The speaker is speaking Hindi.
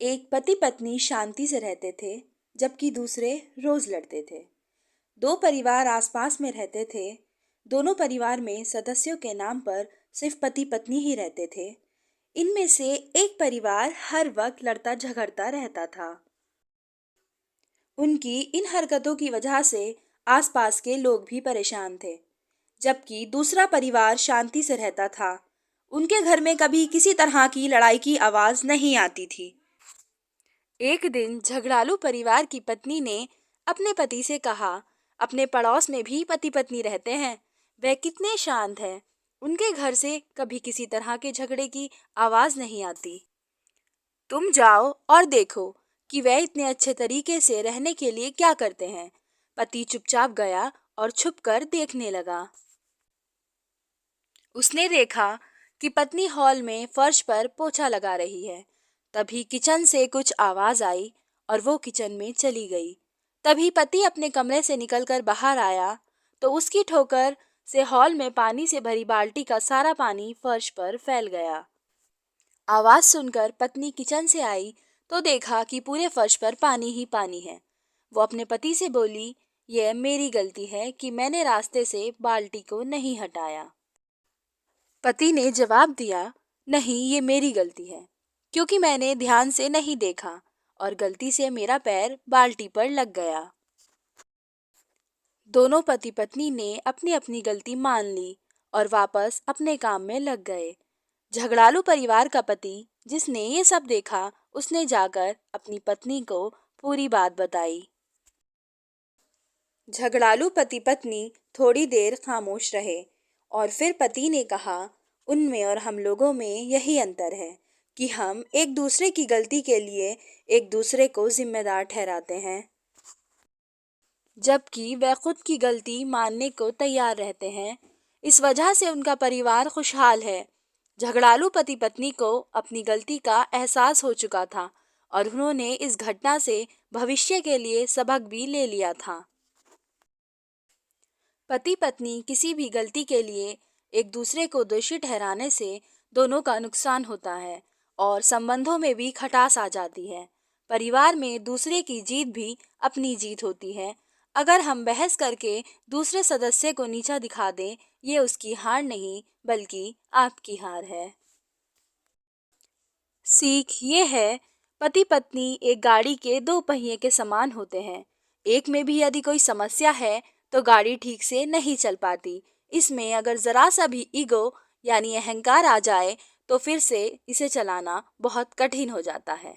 एक पति पत्नी शांति से रहते थे, जबकि दूसरे रोज लड़ते थे। दो परिवार आसपास में रहते थे। दोनों परिवार में सदस्यों के नाम पर सिर्फ पति पत्नी ही रहते थे। इनमें से एक परिवार हर वक्त लड़ता झगड़ता रहता था। उनकी इन हरकतों की वजह से आसपास के लोग भी परेशान थे। जबकि दूसरा परिवार शांति से रहता था। उनके घर में कभी किसी तरह की लड़ाई की आवाज नहीं आती थी। एक दिन झगड़ालू परिवार की पत्नी ने अपने पति से कहा, अपने पड़ोस में भी पति पत्नी रहते हैं, वह कितने शांत हैं। उनके घर से कभी किसी तरह के झगड़े की आवाज नहीं आती। तुम जाओ और देखो कि वह इतने अच्छे तरीके से रहने के लिए क्या करते हैं। पति चुपचाप गया और छुपकर देखने लगा। उसने देखा कि पत्नी हॉल में फर्श पर पोछा लगा रही है। तभी किचन से कुछ आवाज आई और वो किचन में चली गई। तभी पति अपने कमरे से निकलकर बाहर आया तो उसकी ठोकर से हॉल में पानी से भरी बाल्टी का सारा पानी फर्श पर फैल गया। आवाज सुनकर पत्नी किचन से आई तो देखा कि पूरे फर्श पर पानी ही पानी है। वो अपने पति से बोली, यह मेरी गलती है कि मैंने रास्ते से बाल्टी को नहीं हटाया। पति ने जवाब दिया, नहीं, ये मेरी गलती है क्योंकि मैंने ध्यान से नहीं देखा और गलती से मेरा पैर बाल्टी पर लग गया। दोनों पति पत्नी ने अपनी अपनी गलती मान ली और वापस अपने काम में लग गए। झगड़ालू परिवार का पति, जिसने ये सब देखा, उसने जाकर अपनी पत्नी को पूरी बात बताई। झगड़ालू पति पत्नी थोड़ी देर खामोश रहे और फिर पति ने कहा, उनमें और हम लोगों में यही अंतर है कि हम एक दूसरे की गलती के लिए एक दूसरे को जिम्मेदार ठहराते हैं, जबकि वह खुद की गलती मानने को तैयार रहते हैं। इस वजह से उनका परिवार खुशहाल है। झगड़ालू पति पत्नी को अपनी गलती का एहसास हो चुका था और उन्होंने इस घटना से भविष्य के लिए सबक भी ले लिया था। पति पत्नी किसी भी गलती के लिए एक दूसरे को दोषी ठहराने से दोनों का नुकसान होता है और संबंधों में भी खटास आ जाती है। परिवार में दूसरे की जीत भी अपनी जीत होती है। अगर हम बहस करके दूसरे सदस्य को नीचा दिखा दें, ये उसकी हार नहीं बल्कि आपकी हार है। सीख ये है, पति पत्नी एक गाड़ी के दो पहिए के समान होते हैं। एक में भी यदि कोई समस्या है तो गाड़ी ठीक से नहीं चल पाती। इसमें अगर जरा सा भी ईगो यानी अहंकार आ जाए तो फिर से इसे चलाना बहुत कठिन हो जाता है।